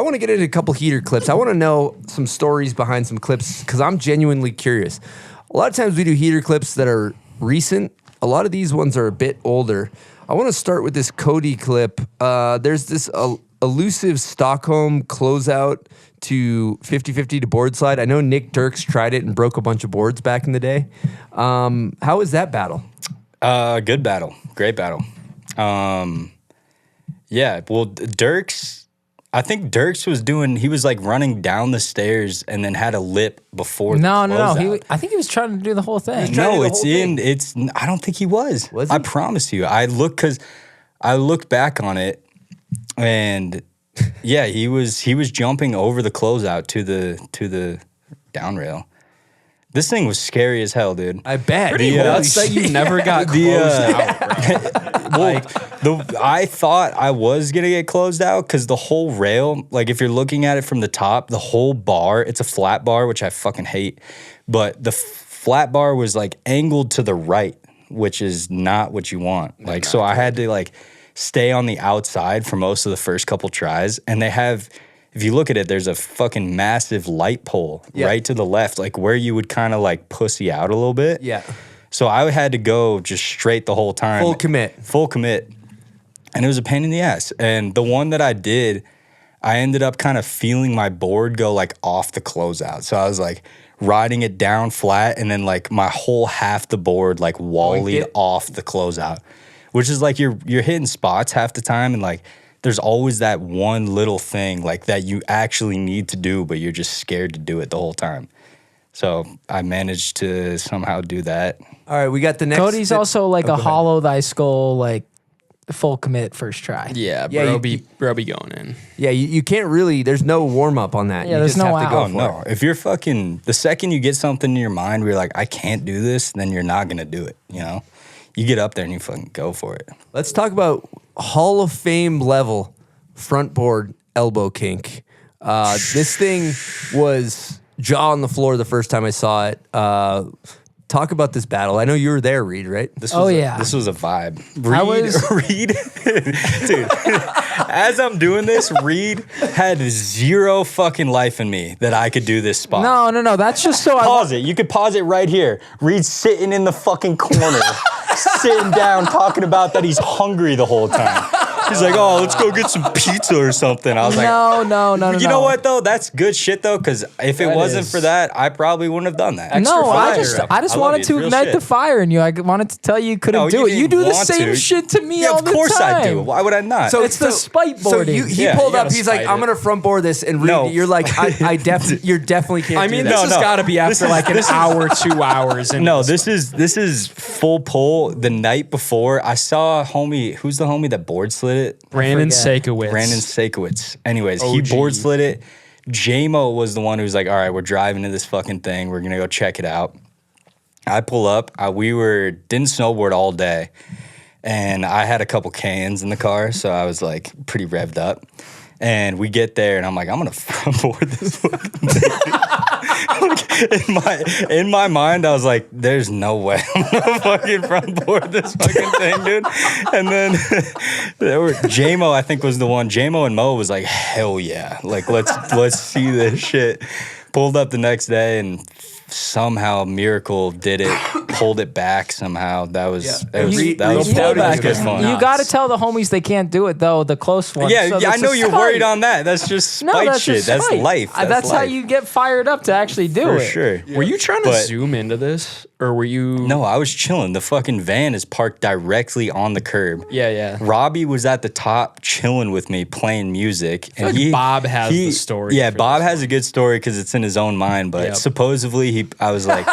want to get into a couple heater clips. I want to know some stories behind some clips because I'm genuinely curious. A lot of times we do heater clips that are recent. A lot of these ones are a bit older. I want to start with this Cody clip. There's this elusive Stockholm closeout to 50-50 to board slide. I know Nick Dirks tried it and broke a bunch of boards back in the day. How was that battle? Good battle. Great battle. Yeah, well, Dirks, I think Dirks was like running down the stairs and then had a lip before No. closeout. I think he was trying to do the whole thing. No, I don't think he was. Was he? I promise you. I looked back on it and yeah, he was jumping over the closeout to the down rail. This thing was scary as hell, dude. I bet. Pretty nuts that you never got closed out, bro. I thought I was gonna get closed out because the whole rail, like if you're looking at it from the top, the whole bar, it's a flat bar, which I fucking hate, but the flat bar was like angled to the right, which is not what you want. Like, so I had to like stay on the outside for most of the first couple tries, and they have, if you look at it, there's a fucking massive light pole right to the left, like where you would kind of like pussy out a little bit. Yeah. So I had to go just straight the whole time. Full commit. And it was a pain in the ass. And the one that I did, I ended up kind of feeling my board go like off the closeout. So I was like riding it down flat and then like my whole half the board like wallied off the closeout, which is like you're hitting spots half the time and like there's always that one little thing like that you actually need to do, but you're just scared to do it the whole time. So I managed to somehow do that. All right, we got the next. Cody's also like a hollow thy skull, like full commit first try. Yeah, Yeah, bro be going in. Yeah, you can't really. There's no warm up on that. Yeah, you there's just no have to go out. for No, it. if you're fucking, the second you get something in your mind where you're like, I can't do this, then you're not going to do it, you know? You get up there and you fucking go for it. Let's talk about Hall of Fame level front board elbow kink. This thing was jaw on the floor the first time I saw it. Talk about this battle. I know you were there, Reid, right? This Oh, was yeah. This was a vibe. Reid, dude, as I'm doing this, Reid had zero fucking life in me that I could do this spot. No. That's just so Pause it. You could pause it right here. Reid's sitting in the fucking corner, sitting down, talking about that he's hungry the whole time. He's like, oh, let's go get some pizza or something. I was like, no. You know what, though? That's good shit, though, because if it wasn't for that, I probably wouldn't have done that. No, I fire. just I love wanted you. to Real ignite shit. the fire in you. I wanted to tell you couldn't No, do you it. You didn't do the want same to. shit to me Yeah, all of the time. course I do. Why would I not? So It's the spite So boarding. he Yeah, pulled you up. gotta He's like, spite I'm it. gonna front board this, and Reid, No. you're like, you definitely can't. I mean, do this that. has got to be after like an hour, 2 hours. And No, this is full pull. The night before, I saw a homie. Who's the homie that board slid it? Brandon forget. Sakowitz. Brandon Sakowitz. Anyways, he OG. board slid it. J-Mo was the one who was like, all right, we're driving to this fucking thing. We're going to go check it out. I pull up. We didn't snowboard all day. And I had a couple cans in the car, so I was like pretty revved up. And we get there, and I'm like, I'm going to front board this fucking thing. Like, in my mind, I was like, there's no way I'm going to fucking front board this fucking thing, dude. And then J-Mo, I think, was the one. J-Mo and Mo was like, hell yeah. Like, let's see this shit. Pulled up the next day, and somehow miracle did it, pulled it back somehow. That was good fun. You got to tell the homies they can't do it though. The close ones. Yeah, So I that's know a you're spite. worried on that. That's just spite that's shit. just That's spite. life. That's how life. you get fired up to actually do For it. sure. Were you trying to But- zoom into this, or were you? No, I was chilling. The fucking van is parked directly on the curb. Yeah. Robbie was at the top chilling with me playing music. And like Bob has the story Yeah, for Bob this. has a good story because it's in his own mind. But Yep. supposedly, I was like,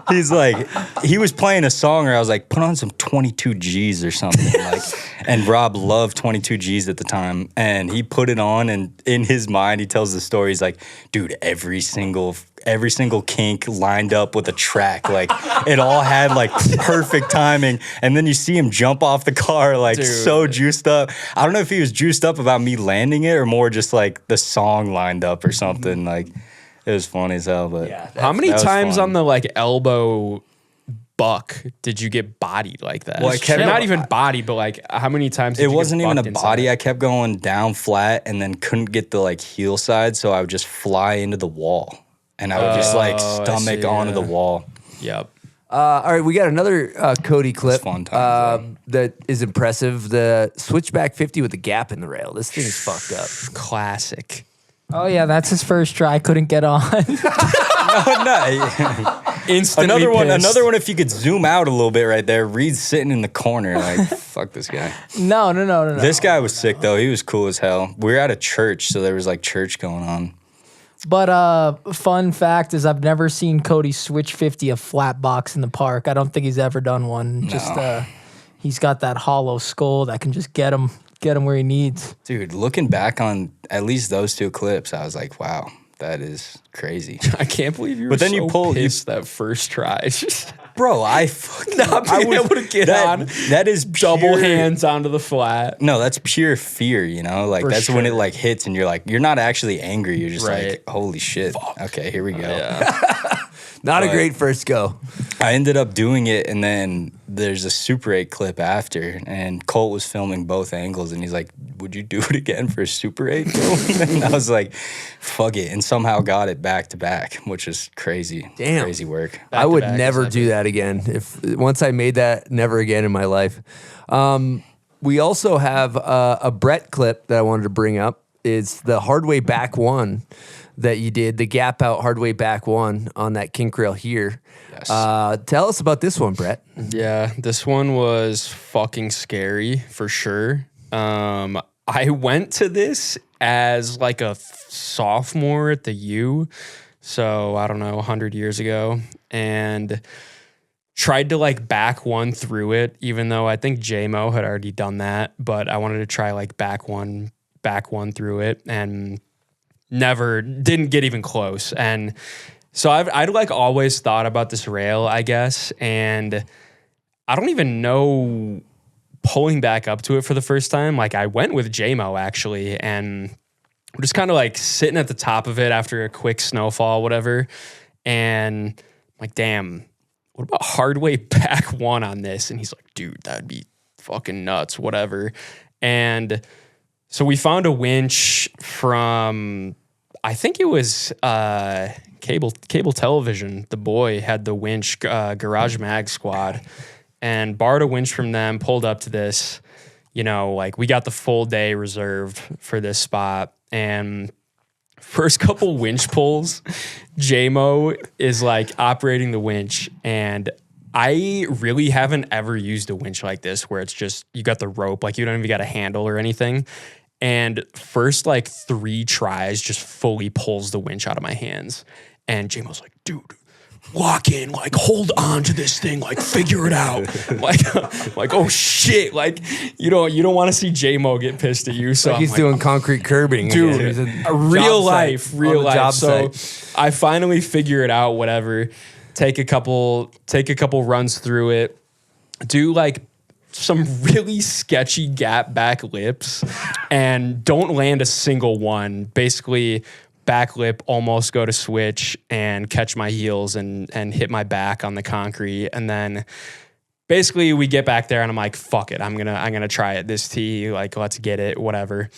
he's like, he was playing a song, or I was like, put on some 22 G's or something. Like, and Rob loved 22 G's at the time, and he put it on, and in his mind, he tells the story. He's like, dude, every single kink lined up with a track. Like, it all had like perfect timing. And then you see him jump off the car, like Dude. so juiced up. I don't know if he was juiced up about me landing it or more just like the song lined up or something. Like, it was funny as hell. But How many that was times fun. on the like elbow buck did you get bodied like that? Well, I kept- not even bodied, but like how many times did It you wasn't get even a bucked body. inside? I kept going down flat and then couldn't get the like heel side, so I would just fly into the wall, and I would just like Oh, I stomach see, onto the yeah. wall. Yep. All right, we got another Cody clip fun times, that is impressive. The switchback 50 with the gap in the rail. This thing is fucked up. Classic. Oh yeah, that's his first try. Couldn't get on. No, Instantly another one. pissed. Another one. If you could zoom out a little bit right there, Reed's sitting in the corner like, fuck this guy. No. This guy was sick though. He was cool as hell. We were at a church, so there was like church going on. But fun fact is I've never seen Cody switch 50 a flat box in the park. I don't think he's ever done one. Just he's got that hollow skull that can just get him where he needs. Dude, looking back on at least those two clips, I was like, wow, that is crazy. I can't believe you were But then so you pull- you- pissed that first try. Bro, I fucking Not being able to get on. That is Double pure- hands onto the flat. No, that's pure fear, you know? Like For that's when it sure. like hits and you're like, you're not actually angry. You're just Right. like, holy shit. Okay, here we go. Yeah. Not a But- great first go. I ended up doing it, and then there's a Super 8 clip after, and Colt was filming both angles, and he's like, would you do it again for a Super 8? And I was like, fuck it, and somehow got it back to back, which is crazy. Damn. Crazy work. I would Back-to-back never is do that again. If once I made that, never again in my life. We also have a Brett clip that I wanted to bring up. It's the hard way back one that you did, the gap out hard way back one on that kink rail here. Yes. Tell us about this one, Brett. Yeah, this one was fucking scary for sure. I went to this as like a sophomore at the U, so I don't know, 100 years ago, and tried to like back one through it, even though I think J-Mo had already done that, but I wanted to try like back one through it, and didn't get even close. And so I'd like always thought about this rail, I guess, and I don't even know pulling back up to it for the first time. Like I went with J-Mo actually, and we're just kind of like sitting at the top of it after a quick snowfall, whatever. And I'm like, damn, what about hard way back one on this? And he's like, dude, that'd be fucking nuts, whatever. And so we found a winch from, I think it was cable television. The boy had the winch, Garage Mag Squad, and borrowed a winch from them, pulled up to this, you know, like we got the full day reserved for this spot. And first couple winch pulls, J-Mo is like operating the winch, and I really haven't ever used a winch like this where it's just, you got the rope, like you don't even got a handle or anything. And first like 3 tries just fully pulls the winch out of my hands. And J-Mo's like, dude, lock in, like hold on to this thing, like figure it out. like, oh shit. Like, you don't want to see J-Mo get pissed at you. So Like he's I'm doing concrete curbing. dude, again. He's a real job site, life, real on the life. job So site. I finally figure it out, whatever. Take a couple runs through it. Do like some really sketchy gap back lips and don't land a single one. Basically back lip, almost go to switch and catch my heels and hit my back on the concrete. And then basically we get back there and I'm like, fuck it. I'm gonna try it this tee. Like, let's get it, whatever.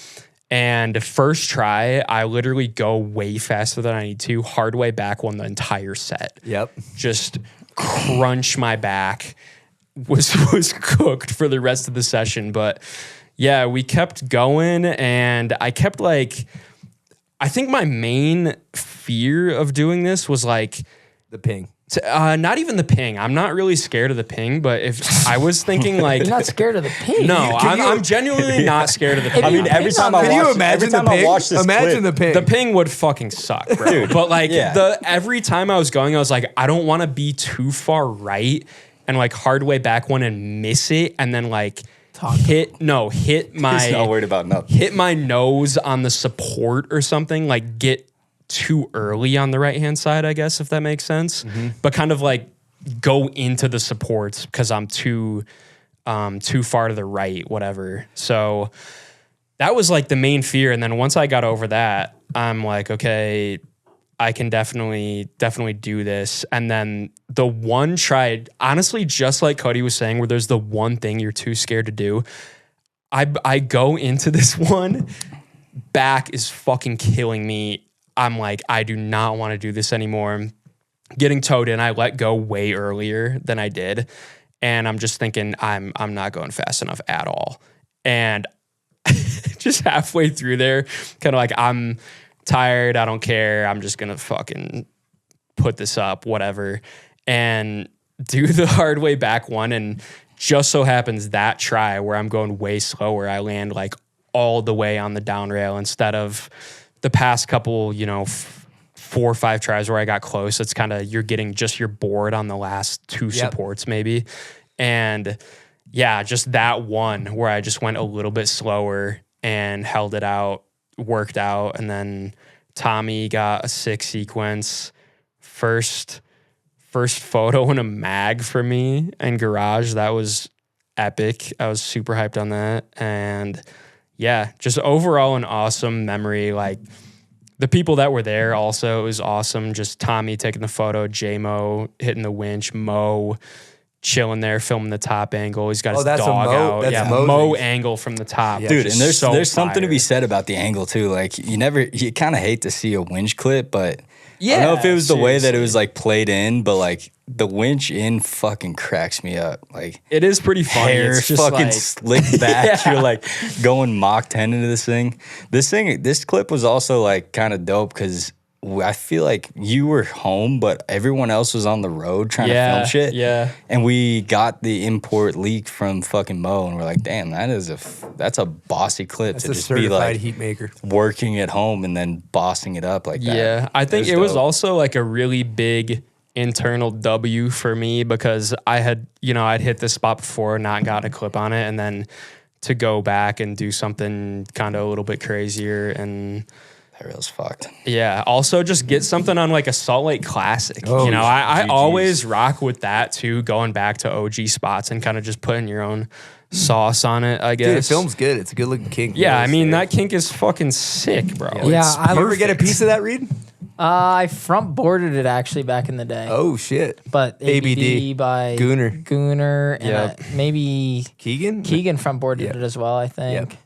And first try, I literally go way faster than I need to. Hard way back one the entire set. Yep. Just crunch my back. Was cooked for the rest of the session. But yeah, we kept going, and I kept like, I think my main fear of doing this was like The ping. not even the ping. I'm not really scared of the ping, but if I was thinking like, You're not scared of the ping. no, I'm genuinely not scared of the ping. I mean, every time Can you I imagine the ping? Imagine the ping. The ping would fucking suck, bro. But like yeah. every time I was going, I was like, I don't want to be too far right and like hard way back one and miss it, and then like hit He's not worried about nothing. hit my nose on the support or something, like get too early on the right hand side, I guess, if that makes sense. But kind of like go into the supports because I'm too far to the right, whatever. So that was like the main fear. And then once I got over that, I'm like, okay, I can definitely do this. And then the one try, honestly, just like Cody was saying, where there's the one thing you're too scared to do. I go into this one, back is fucking killing me. I'm like, I do not want to do this anymore. Getting towed in, I let go way earlier than I did. And I'm just thinking, I'm not going fast enough at all. And just halfway through there, kind of like, I'm tired, I don't care, I'm just gonna fucking put this up, whatever, and do the hard way back one. And just so happens that try where I'm going way slower, I land like all the way on the down rail instead of the past couple, 4 or 5 tries where I got close. It's kind of, you're getting just your board on the last 2 supports maybe. And yeah, just that one where I just went a little bit slower and held it out, worked out. And then Tommy got a 6 sequence. First photo in a mag for me in garage. That was epic. I was super hyped on that. And yeah, just overall an awesome memory. Like the people that were there also, it was awesome. Just Tommy taking the photo, J-Mo hitting the winch, Mo chilling there, filming the top angle. He's got his dog out. That's Mo angle from the top. Yeah, Dude, and there's something to be fire. said about the angle too. Like you kind of hate to see a winch clip, but I Yeah, don't know if it was the way that it seriously. was like played in, but like the winch in fucking cracks me up. Like It is pretty funny. hair It's just fucking like, slicked back. Yeah. You're like going Mach 10 into this thing. This clip was also like kind of dope because I feel like you were home, but everyone else was on the road trying to film shit. Yeah. And we got the import leak from fucking Mo, and we're like, damn, that's a bossy clip That's to a just be certified like heat maker. working at home and then bossing it up like that. Yeah, I think it was dope. also like a really big internal W for me because I had, I'd hit this spot before, not gotten a clip on it, and then to go back and do something kind of a little bit crazier. And That reel's fucked. yeah, also just get something on like a Salt Lake Classic. Oh, I GGs. always rock with that too, going back to OG spots and kind of just putting your own sauce on it, I guess. Dude, it film's good. It's a good looking kink. Yeah, I mean, that. that kink is fucking sick, bro. Yeah, It's I You ever get a perfect. piece of that, Reid? I front boarded it actually back in the day. Oh shit. But ABD, ABD by Gooner. and Yep. maybe Keegan front boarded Yep. it as well, I think. Yep.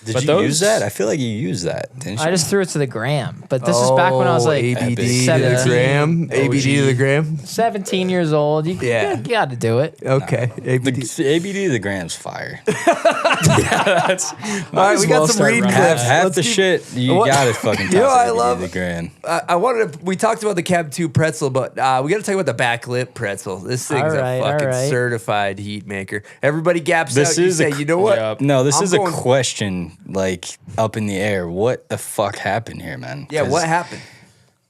Did But you those- use that? I feel like you used that, didn't you? I just threw it to the gram. But this is back when I was like ABD to the 17, gram. ABD to the gram. 17 years old. You got to do it. Okay. ABD. the ABD the gram's fire. All right, we got some Reid clips. Half Let's the keep- shit you What- got it fucking. You know, toss I ABD love- the gram. I wanted to. We talked about the Cab 2 pretzel, but we got to talk about the back lip pretzel. This thing's All right, a fucking all right. certified heat maker. Everybody gaps This out. You is a say, cr- you know what? Yep. No, this I'm is going- a question like up in the air. What the fuck happened here, man? Yeah, 'Cause- what happened?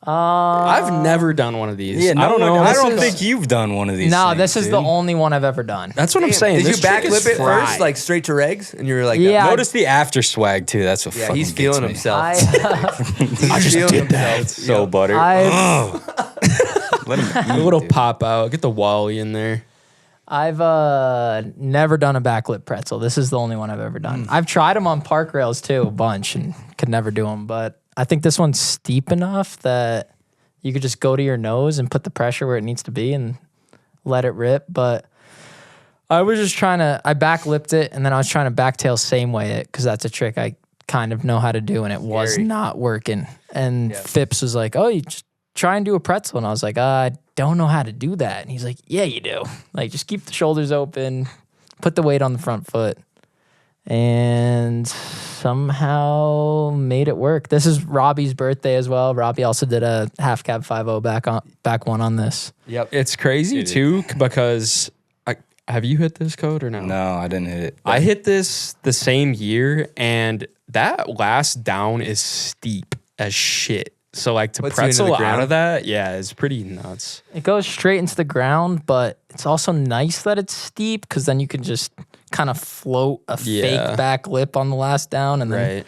I've never done one of these. Yeah, I don't know. I This don't is- think you've done one of these. No, things, this is dude. the only one I've ever done. That's what I'm saying. Did This you back chick lip is it first, fried. like straight to regs, and you were like, Yeah. Notice the after swag too. That's what yeah, fucking he's feeling gets me. himself. I He's feeling himself. It's so butter. I've Let him a eat, little dude. pop out. Get the Wally in there. I've never done a backlip pretzel. This is the only one I've ever done. I've tried them on park rails too, a bunch, and could never do them. But I think this one's steep enough that you could just go to your nose and put the pressure where it needs to be and let it rip. But I was just I backlipped it, and then I was trying to backtail same way it, because that's a trick I kind of know how to do, and it was Scary. not working. And Phipps was like, "Oh, you just try and do a pretzel," and I was like, "I don't know how to do that." And he's like, "Yeah, you do. Like, just keep the shoulders open, put the weight on the front foot," and somehow made it work. This is Robbie's birthday as well. Robbie also did a half cab 5.0 back one on this. Yep. It's crazy too because have you hit this code or no? No, I didn't hit it. I hit this the same year, and that last down is steep as shit. So like to Puts you into the pretzel out ground. of that, yeah, it's pretty nuts. It goes straight into the ground, but it's also nice that it's steep, because then you can just kind of float a Yeah. fake back lip on the last down, and then Right.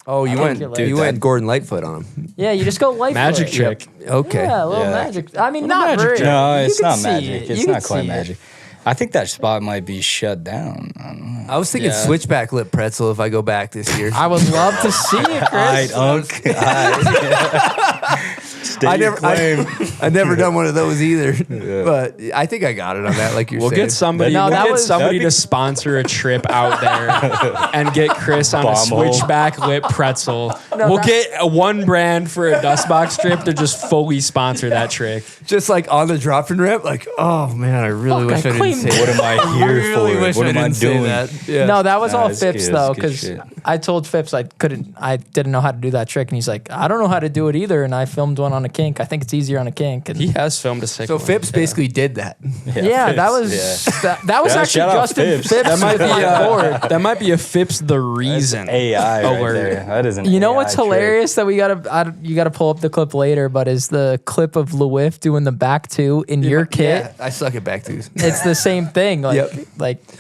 Oh, you think went. you're You like- went Gordon Lightfoot on him. yeah, you just go light Magic foot. trick. Okay. Yeah, a little Yeah. magic. I mean, Little not magic very. trick. No, You it's can not see magic. it. It's You not can quite see it. magic. I think that spot might be shut down. I don't know. I was thinking Yeah. switchback lip pretzel if I go back this year. I would love to see it, Chris. I never done one of those either, but I think I got it on that. Like you're We'll saying, get somebody. No, we'll that get was- somebody that'd be- to sponsor a trip out there and get Chris on a Bomb hole. switchback lip pretzel. We'll get one brand for a dust box trip to just fully sponsor that trick. just like on the drop and rip. Like, oh man, I really Fuck, wish I I didn't cleaned say What that. am I I here really for? wish What I am I didn't say doing? that. Yeah. No, that was Nah, all it's Phipps good, though, it's good because shit. I told Phipps I didn't know how to do that trick, and he's like, I don't know how to do it either, and I filmed one on a kink. I think it's easier on a kink. And He has filmed a sick So one. Phipps basically did that. yeah, that was that was Yeah, actually shout out Justin Phipps. Phipps. That might be with my board. that might be a Phipps the reason. AI right Alert. there. That is an You know AI what's trick. hilarious that you gotta pull up the clip later, but is the clip of Lewif doing the back two in your kit. Yeah, I suck at back twos. It's the same thing, Yep.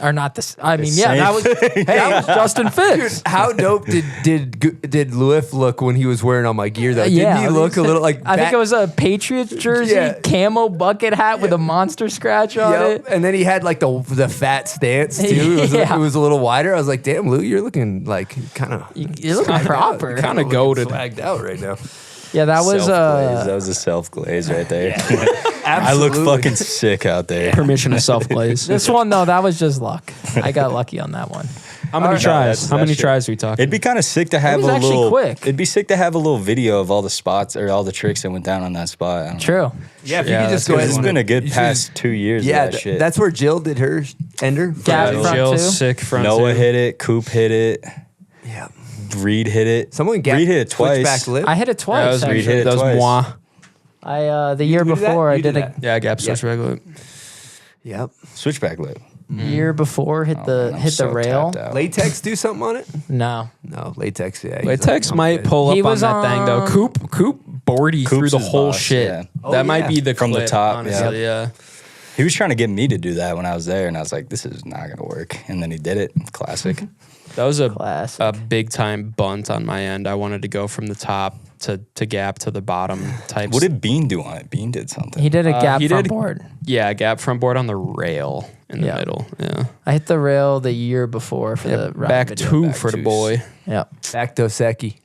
or not this. I mean, same that was Justin Phipps. How dope did Lewis look when he was wearing all my gear though? Yeah, Didn't he look a little like? I think it was a Patriots jersey, Yeah. camo bucket hat with a monster scratch on Yep. it. And then he had like the fat stance too. Yeah. It was a little wider. I was like, damn, Lou, you're looking like kind of You look proper. Kinda goated. swagged out right now. Yeah, that was Self-glaze. That was a self glaze right there. I Absolutely. look fucking sick out there. Permission to self glaze. this one though. That was just luck. I got lucky on that one. How many Alright. No, tries? that's- How many that's tries are we talking? It'd be kind of sick to have was a actually little. quick. It'd be sick to have a little video of all the spots or all the tricks that went down on that spot. I don't know. True. Yeah, if Yeah, you could just that's go good. ahead. It's and- been a good you should past just- 2 years. Yeah, of that shit. that's where Jill did her ender. Gap Jill. front Jill, two. sick front Noah two. hit it. Coop hit it. Yeah. Reed hit it. Someone Reed hit it twice. switchback lip. I hit it twice. That was Reed actually. hit it That was twice. moi. I the year do that? before I You did did a that? Yeah, gap switchback lip. Yep. Switchback lip. year before hit Man, the I'm hit so the rail. tapped out. Latex do something on it? No, No, latex. Yeah. he's Latex like, I'm might good. pull He up on was that thing though. on- Coop boardy through Coop's the his whole boss, shit. yeah. Oh, That might yeah. be the From the clip, top, honestly. Yeah. He was trying to get me to do that when I was there, and I was like, "This is not gonna work." And then he did it. Classic. That was a Classic. big time bunt on my end. I wanted to go from the top to gap to the bottom type. What did Bean do on it? Bean did something. he did a gap he front did- board. Yeah, gap front board on the rail in the Yeah. middle. Yeah. I hit the rail the year before for the ride Back video. two back for the twos. boy. Yeah, Back Dos Equis.